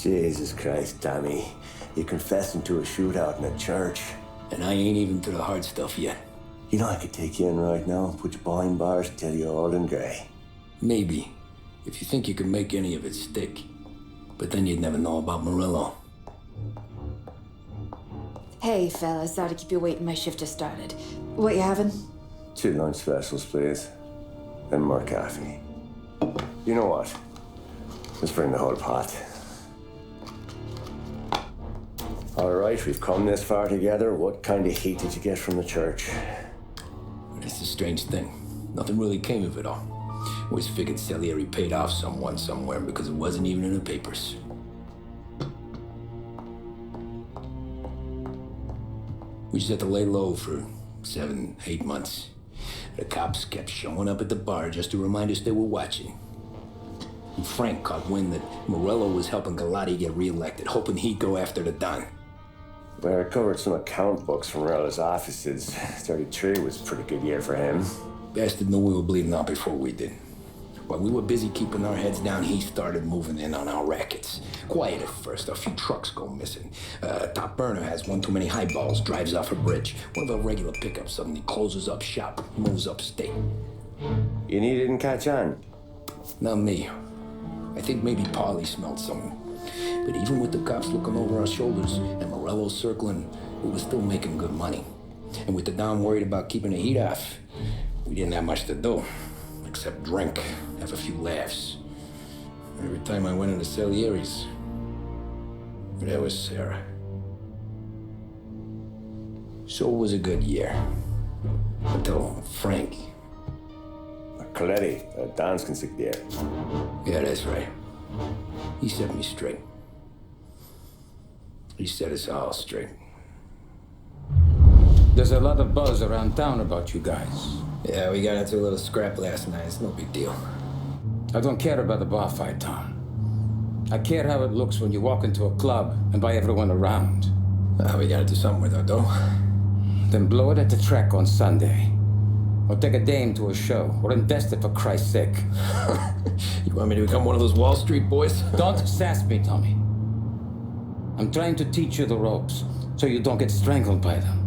Jesus Christ, Tommy. You're confessing to a shootout in a church. And I ain't even to the hard stuff yet. You know I could take you in right now, put you behind bars till you're old and grey. Maybe, if you think you can make any of it stick. But then you'd never know about Morello. Hey, fellas, sorry to keep you waiting. My shift just started. What you having? 2 lunch specials, please. And more coffee. You know what? Let's bring the whole pot. All right, we've come this far together. What kind of heat did you get from the church? It's a strange thing. Nothing really came of it all. Always figured Salieri paid off someone somewhere because it wasn't even in the papers. We just had to lay low for 7, 8 months. The cops kept showing up at the bar just to remind us they were watching. And Frank caught wind that Morello was helping Galati get reelected, hoping he'd go after the Don. Well, I recovered some account books from Morello's offices. 33 was a pretty good year for him. Bastard knew we were bleeding out before we did. While we were busy keeping our heads down, he started moving in on our rackets. Quiet at first, a few trucks go missing. Top burner has one too many highballs, drives off a bridge. One of our regular pickups suddenly closes up shop, moves upstate. You didn't catch on? Not me. I think maybe Paulie smelled something. But even with the cops looking over our shoulders and Morello circling, we were still making good money. And with the Don worried about keeping the heat off, we didn't have much to do. Except drink, have a few laughs. Every time I went into Salieri's, there was Sarah. So it was a good year. Until Frank. Coletti, Don's consigliere. Yeah, that's right. He set me straight. He set us all straight. There's a lot of buzz around town about you guys. Yeah, we got into a little scrap last night. It's no big deal. I don't care about the bar fight, Tom. I care how it looks when you walk into a club and by everyone around. We gotta do something with it, though. Then blow it at the track on Sunday. Or take a dame to a show. Or invest it, for Christ's sake. You want me to become one of those Wall Street boys? Don't sass me, Tommy. I'm trying to teach you the ropes, so you don't get strangled by them.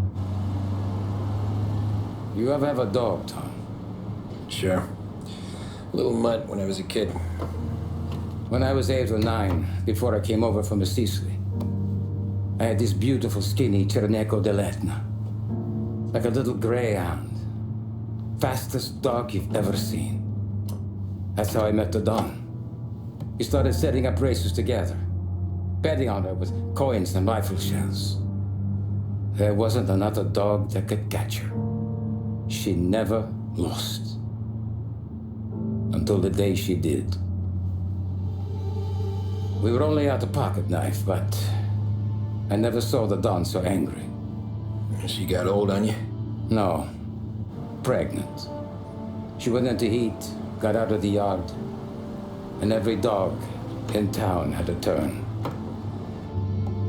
You ever have a dog, Tom? Sure. Little mutt when I was a kid. When I was 8 or 9, before I came over from Sicily, I had this beautiful, skinny Cerneco dell'Etna. Like a little greyhound. Fastest dog you've ever seen. That's how I met the Don. We started setting up races together, betting on her with coins and rifle shells. There wasn't another dog that could catch her. She never lost. Until the day she did. We were only out a pocket knife, but I never saw the Don so angry. She got old on you? No. Pregnant. She went into heat, got out of the yard, and every dog in town had a turn.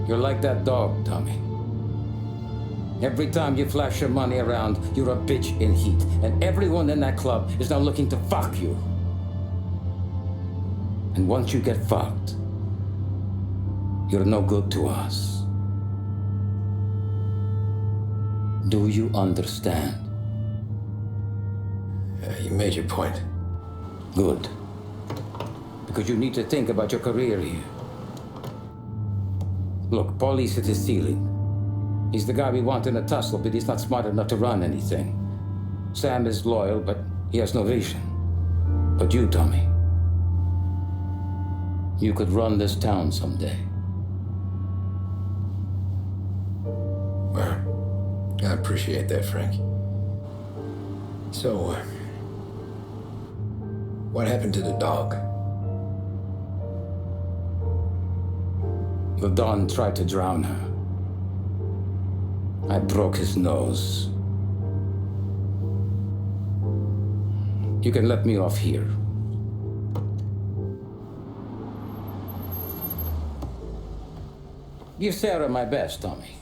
You're like that dog, Tommy. Every time you flash your money around, you're a bitch in heat, and everyone in that club is now looking to fuck you. And once you get fucked, you're no good to us. Do you understand? You made your point. Good. Because you need to think about your career here. Look, Paulie's at his ceiling. He's the guy we want in a tussle, but he's not smart enough to run anything. Sam is loyal, but he has no vision. But you, Tommy, you could run this town someday. Well, I appreciate that, Frank. So, what happened to the dog? The Don tried to drown her. I broke his nose. You can let me off here. Give Sarah my best, Tommy.